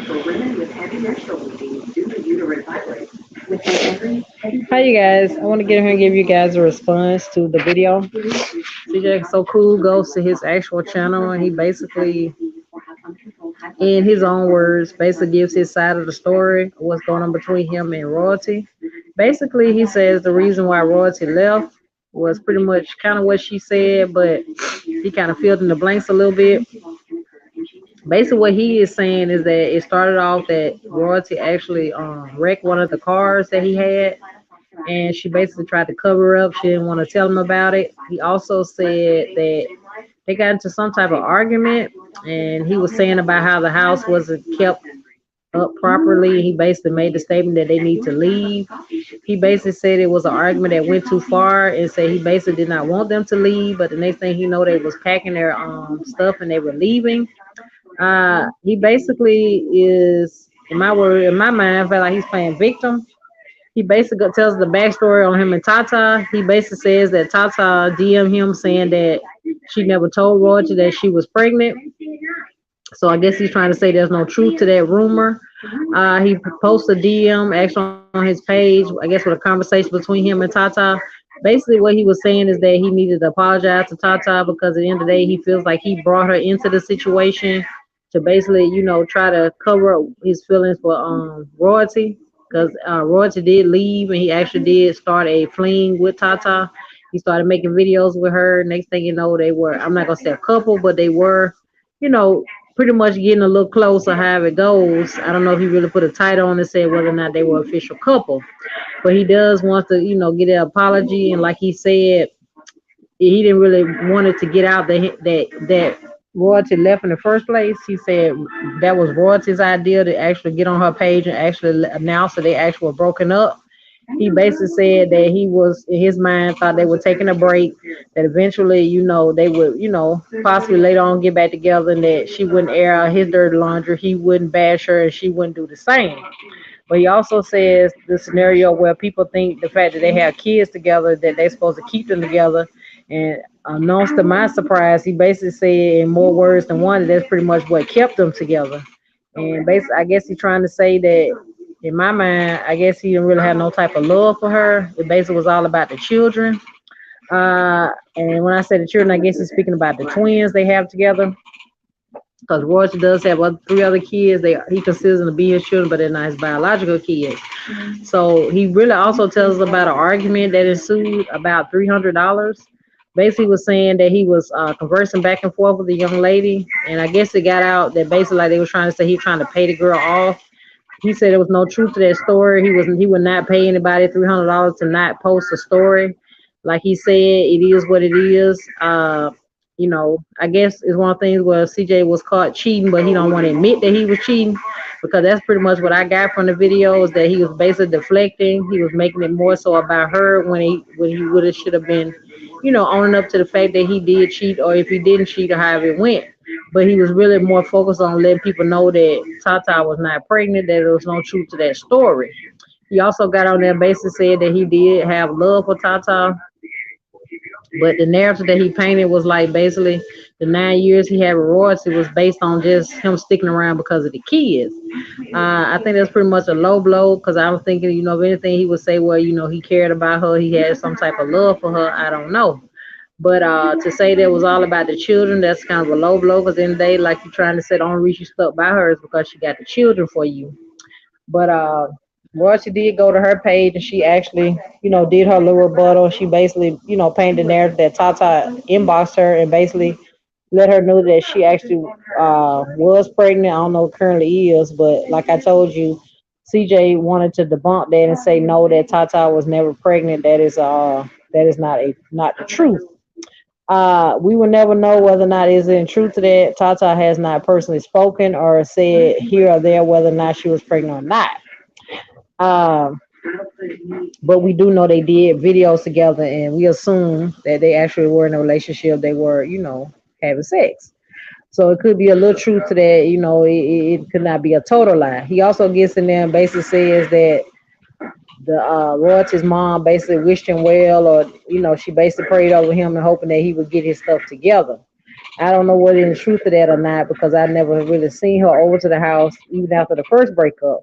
Hi, you guys. I want to get here and give you guys a response to the video. CJ So Cool goes to his actual channel and he basically, in his own words, basically gives his side of the story, what's going on between him and Royalty. Basically, he says the reason why Royalty left was pretty much kind of what she said, but he kind of filled in the blanks a little bit. Basically, what he is saying is that it started off that Royalty actually wrecked one of the cars that he had, and she basically tried to cover up. She didn't want to tell him about it. He also said that they got into some type of argument, and he was saying about how the house wasn't kept up properly. He basically made the statement that they need to leave. He basically said it was an argument that went too far, and said he basically did not want them to leave. But the next thing he know, they was packing their stuff and they were leaving. He basically is, in my word, in my mind, I feel like he's playing victim. He basically tells the backstory on him and Tata. He basically says that Tata DM him saying that she never told Roger that she was pregnant. So I guess he's trying to say there's no truth to that rumor. He posted a DM actually on his page, I guess with a conversation between him and Tata. Basically, what he was saying is that he needed to apologize to Tata because at the end of the day, he feels like he brought her into the situation to basically, try to cover up his feelings for Royalty because Royalty did leave and he actually did start a fling with Tata. He started making videos with her. Next thing you know, they were, I'm not going to say a couple, but they were, you know, pretty much getting a little closer, however it goes. I don't know if he really put a title on and said whether or not they were official couple, but he does want to, get an apology. And like he said, he didn't really want it to get out that Royalty left in the first place. He said that was Royalty's idea to actually get on her page and actually announce that they actually were broken up. He basically said that he was in his mind thought they were taking a break, that eventually, they would, possibly later on get back together and that she wouldn't air out his dirty laundry, he wouldn't bash her and she wouldn't do the same. But he also says the scenario where people think the fact that they have kids together that they're supposed to keep them together. And announced to my surprise, he basically said in more words than one that that's pretty much what kept them together. And basically, I guess he's trying to say that in my mind, I guess he didn't really have no type of love for her. It basically was all about the children. And when I say the children, I guess he's speaking about the twins they have together. Because Roger does have three other kids. He considers them to be his children, but they're not his biological kids. So he really also tells us about an argument that ensued about $300. Basically, was saying that he was conversing back and forth with the young lady, and I guess it got out that basically like they were trying to say he was trying to pay the girl off. He said there was no truth to that story. He would not pay anybody $300 to not post a story. Like he said, it is what it is. I guess it's one of the things where CJ was caught cheating, but he don't want to admit that he was cheating because that's pretty much what I got from the video is that he was basically deflecting. He was making it more so about her when he would have should have been, owning up to the fact that he did cheat or if he didn't cheat or however it went. But he was really more focused on letting people know that Tata was not pregnant, that there was no truth to that story. He also got on there basically said that he did have love for Tata, but the narrative that he painted was like basically the 9 years he had with Royce, it was based on just him sticking around because of the kids. I think that's pretty much a low blow because I was thinking, if anything, he would say, well, he cared about her, he had some type of love for her. I don't know. But to say that it was all about the children, that's kind of a low blow because in the day, like you're trying to say, the only reason you stuck by her is because she got the children for you. But Royce did go to her page and she actually, did her little rebuttal. She basically, painted the narrative that Tata inboxed her and basically let her know that she actually was pregnant. I don't know currently is, but like I told you, CJ wanted to debunk that and say no, that Tata was never pregnant. That is not the truth. We will never know whether or not is in truth to that. Tata has not personally spoken or said here or there whether or not she was pregnant or not. Um, but we do know they did videos together, and we assume that they actually were in a relationship. They were, having sex. So it could be a little truth to that. It could not be a total lie. He also gets in there and basically says that the Royalty's mom basically wished him well, or she basically prayed over him and hoping that he would get his stuff together. I don't know whether it's truth to that or not because I never really seen her over to the house even after the first breakup.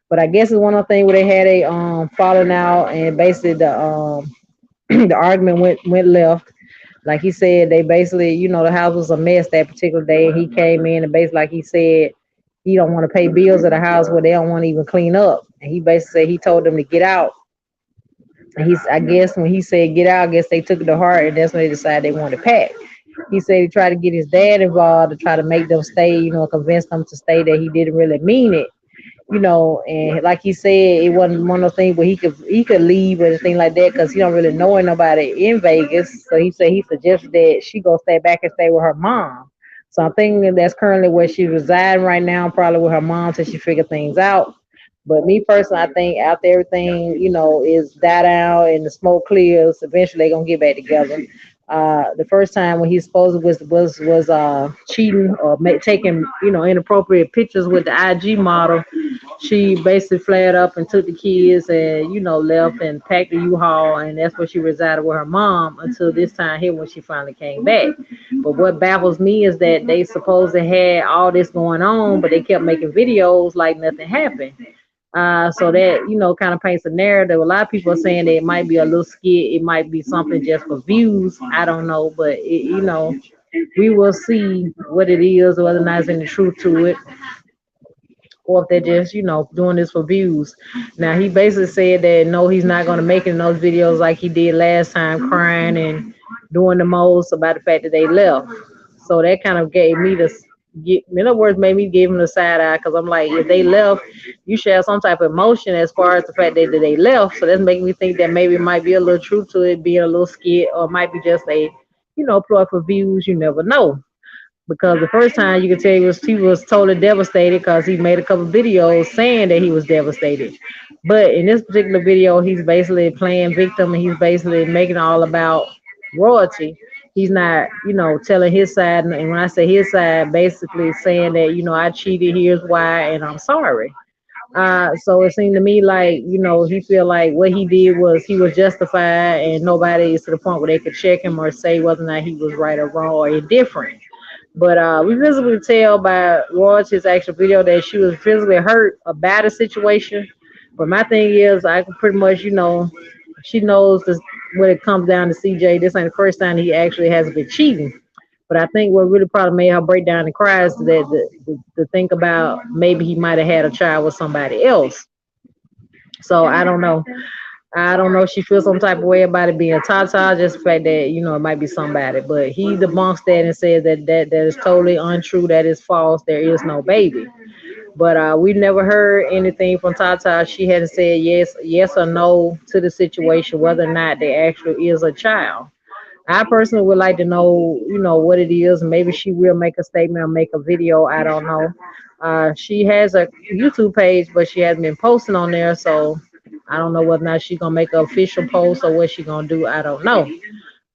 But I guess it's one of the things where they had a falling out and basically the the argument went left. Like he said, they basically, the house was a mess that particular day. He came in and basically, like he said, he don't want to pay bills at the house where they don't want to even clean up. And he basically said he told them to get out. And I guess when he said get out, I guess they took it to heart, and that's when they decided they wanted to pack. He said he tried to get his dad involved to try to make them stay, convince them to stay. That he didn't really mean it, and like he said, it wasn't one of those things where he could leave or anything like that because he don't really know nobody in Vegas. So he said he suggested that she go stay back and stay with her mom. So I'm thinking that's currently where she's residing right now, probably with her mom till she figure things out. But me personally, I think after everything, is die down and the smoke clears, eventually they're gonna get back together. The first time when he supposedly was cheating or taking inappropriate pictures with the IG model, she basically flared up and took the kids and left and packed the U-Haul, and that's where she resided with her mom until this time here when she finally came back. But what baffles me is that they supposedly had all this going on, but they kept making videos like nothing happened. So that kind of paints a narrative. A lot of people are saying that it might be a little skit, it might be something just for views. I don't know, but we will see what it is, whether or not there's any truth to it, or if they're just doing this for views. Now he basically said that no, he's not going to make it in those videos like he did last time, crying and doing the most about the fact that they left. So that kind of gave me the in other words, made me give him the side eye because I'm like, if they left, you should have some type of emotion as far as the fact that they left. So that's making me think that maybe it might be a little truth to it being a little skit, or it might be just a, ploy for views. You never know. Because the first time you could tell he was totally devastated because he made a couple videos saying that he was devastated. But in this particular video, he's basically playing victim and he's basically making it all about royalty. He's not, telling his side. And when I say his side, basically saying that, I cheated, here's why, and I'm sorry. So it seemed to me like, he feel like what he did was he was justified and nobody is to the point where they could check him or say whether or not he was right or wrong or indifferent. But we visibly tell by Royalty's actual video that she was physically hurt about the situation. But my thing is, I can pretty much, she knows this, when it comes down to CJ, this ain't the first time he actually has been cheating. But I think what really probably made her break down and cry is that to think about maybe he might have had a child with somebody else. So I don't know. I don't know if she feels some type of way about it being Tata, just the fact that, it might be somebody. But he debunks that and says that is totally untrue, that is false, there is no baby. But we never heard anything from Tata. She hadn't said yes or no to the situation, whether or not there actually is a child. I personally would like to know, what it is. Maybe she will make a statement or make a video. I don't know. She has a YouTube page, but she hasn't been posting on there, so I don't know whether or not she's gonna make an official post or what she's gonna do. I don't know.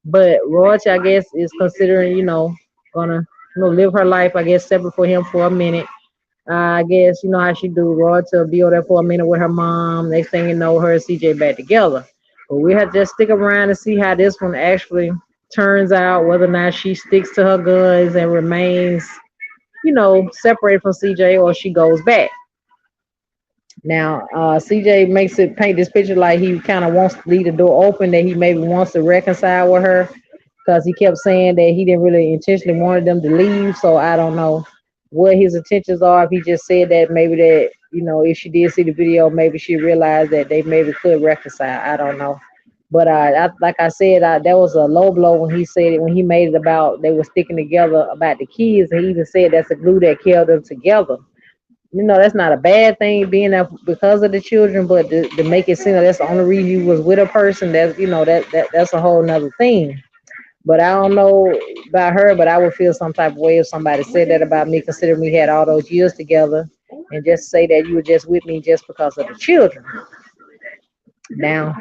But Royalty, I guess, is considering, gonna live her life, I guess, separate for him for a minute. I guess you know how she do. Royalty will be over there for a minute with her mom. Next thing you know, her and CJ back together. But we have to just stick around and see how this one actually turns out, whether or not she sticks to her guns and remains, separated from CJ, or she goes back. Now, CJ makes it paint this picture like he kind of wants to leave the door open, that he maybe wants to reconcile with her because he kept saying that he didn't really intentionally wanted them to leave. So I don't know what his intentions are. If he just said that maybe that, if she did see the video, maybe she realized that they maybe could reconcile. I don't know. But like I said, that was a low blow when he said it, when he made it about they were sticking together about the kids. And he even said that's the glue that kept them together. That's not a bad thing being there because of the children, but to make it seem like that's the only reason you was with a person, that's that's a whole nother thing. But I don't know about her, but I would feel some type of way if somebody said that about me, considering we had all those years together, and just say that you were just with me just because of the children. Now,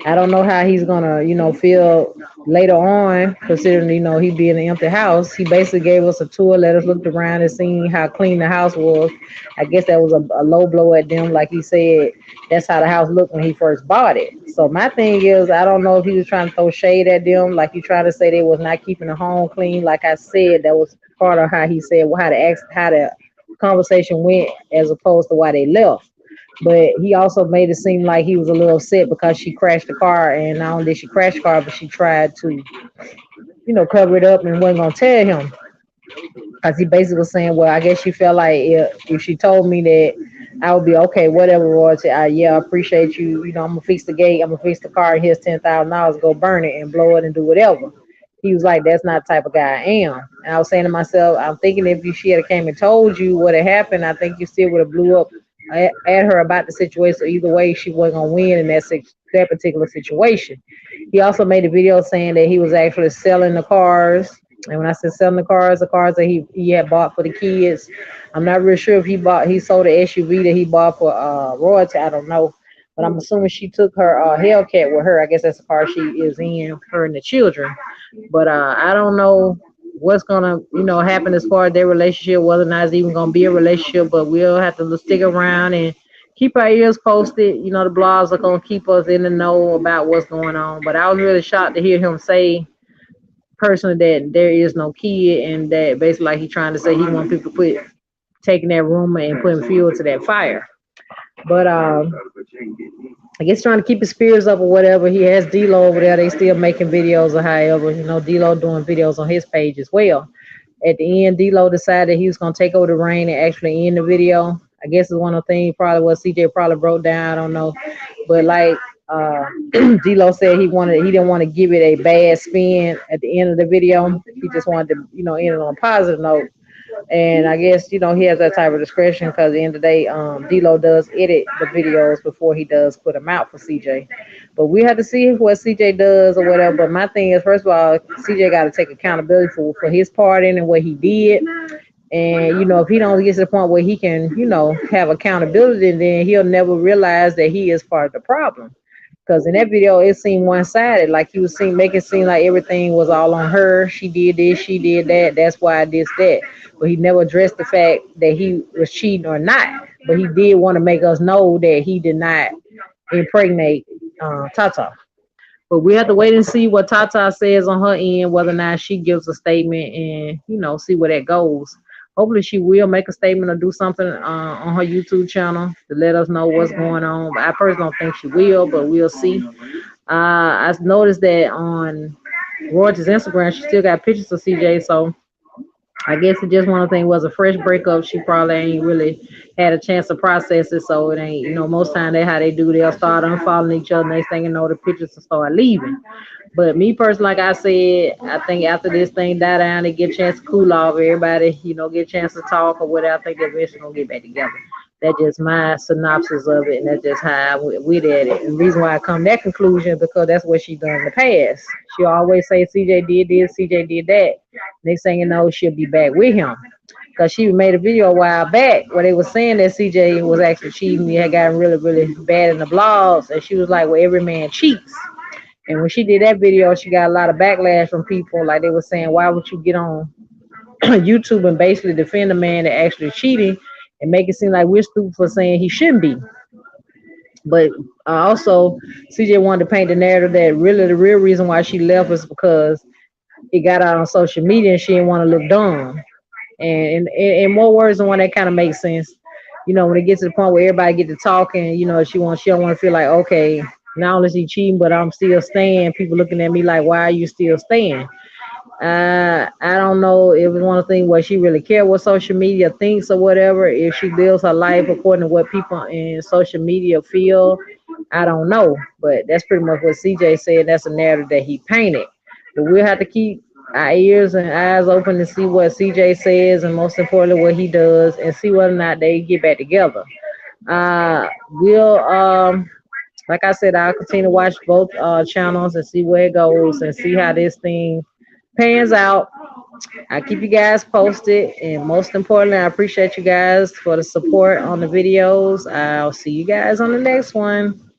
I don't know how he's gonna, feel later on, considering, he be in an empty house. He basically gave us a tour, let us look around and seen how clean the house was. I guess that was a low blow at them. Like he said, that's how the house looked when he first bought it. So my thing is, I don't know if he was trying to throw shade at them, like you trying to say they was not keeping the home clean. Like I said, that was part of how he said, well, how the conversation went, as opposed to why they left. But he also made it seem like he was a little upset because she crashed the car, and not only did she crash the car, but she tried to, cover it up and wasn't gonna tell him. Because he basically was saying, well, I guess she felt like if she told me that, I would be okay, whatever, Royalty. Yeah, I appreciate you. I'm gonna fix the gate, I'm gonna fix the car, here's $10,000, go burn it and blow it and do whatever. He was like, that's not the type of guy I am. And I was saying to myself, I'm thinking if she had came and told you what had happened, I think you still would have blew up at her about the situation. So either way, she wasn't gonna win in that particular situation. He also made a video saying that he was actually selling the cars. And when I said selling the cars that he had bought for the kids, I'm not really sure if he sold the SUV that he bought for Royalty. I don't know. But I'm assuming she took her Hellcat with her. I guess that's the car she is in, her and the children. But I don't know what's gonna, happen as far as their relationship, whether or not it's even gonna be a relationship. But we'll have to stick around and keep our ears posted. The blogs are gonna keep us in the know about what's going on. But I was really shocked to hear him say personally that there is no kid, and that basically like he trying to say he want people to put taking that rumor and putting fuel to that fire. But I guess trying to keep his spirits up or whatever. He has D-Lo over there. They still making videos, or however, D-Lo doing videos on his page as well. At the end, D-Lo decided he was gonna take over the reign and actually end the video. I guess it's one of the things probably what CJ probably broke down. I don't know, but like uh, D-Lo said, he didn't want to give it a bad spin at the end of the video. He just wanted to end it on a positive note. And I guess, he has that type of discretion because at the end of the day, D-Lo does edit the videos before he does put them out for CJ. But we have to see what CJ does or whatever. But my thing is, first of all, CJ got to take accountability for his part in and what he did. And, if he don't get to the point where he can, have accountability, then he'll never realize that he is part of the problem. Because in that video, it seemed one sided. Like he was making it seem like everything was all on her. She did this, she did that. That's why I did that. But he never addressed the fact that he was cheating or not. But he did want to make us know that he did not impregnate Tata. But we have to wait and see what Tata says on her end, whether or not she gives a statement and, see where that goes. Hopefully she will make a statement or do something on her YouTube channel to let us know what's going on. But I personally don't think she will, but we'll see. I noticed that on Royalty's Instagram, she still got pictures of CJ, so I guess it just one of the things was a fresh breakup. She probably ain't really had a chance to process it, so it ain't, most time they how they do, they'll start unfollowing each other. Next thing you know, the pictures will start leaving. But me personally, like I said, I think after this thing die down, they get a chance to cool off. Everybody, get a chance to talk or whatever. I think they're eventually gonna get back together. That's just my synopsis of it, and that's just how I went at it. And the reason why I come to that conclusion because that's what she done in the past. She always say CJ did this, CJ did that. Next thing you know, she'll be back with him. Because she made a video a while back where they were saying that CJ was actually cheating. He had gotten really, really bad in the blogs, and she was like, "Well, every man cheats." And when she did that video, she got a lot of backlash from people. Like they were saying, "Why would you get on YouTube and basically defend a man that actually cheating and make it seem like we're stupid for saying he shouldn't be?" But also, CJ wanted to paint the narrative that really the real reason why she left was because it got out on social media and she didn't want to look dumb. And in more words than one, that kind of makes sense. When it gets to the point where everybody get to talking, she don't want to feel like, okay, not only is he cheating, but I'm still staying. People looking at me like, why are you still staying? I don't know if it's one of the things where she really care what social media thinks or whatever. If she lives her life according to what people in social media feel, I don't know. But that's pretty much what CJ said. That's a narrative that he painted. But we'll have to keep our ears and eyes open to see what CJ says, and most importantly, what he does, and see whether or not they get back together. We'll like I said, I'll continue to watch both channels and see where it goes and see how this thing pans out. I keep you guys posted, and most importantly, I appreciate you guys for the support on the videos. I'll see you guys on the next one.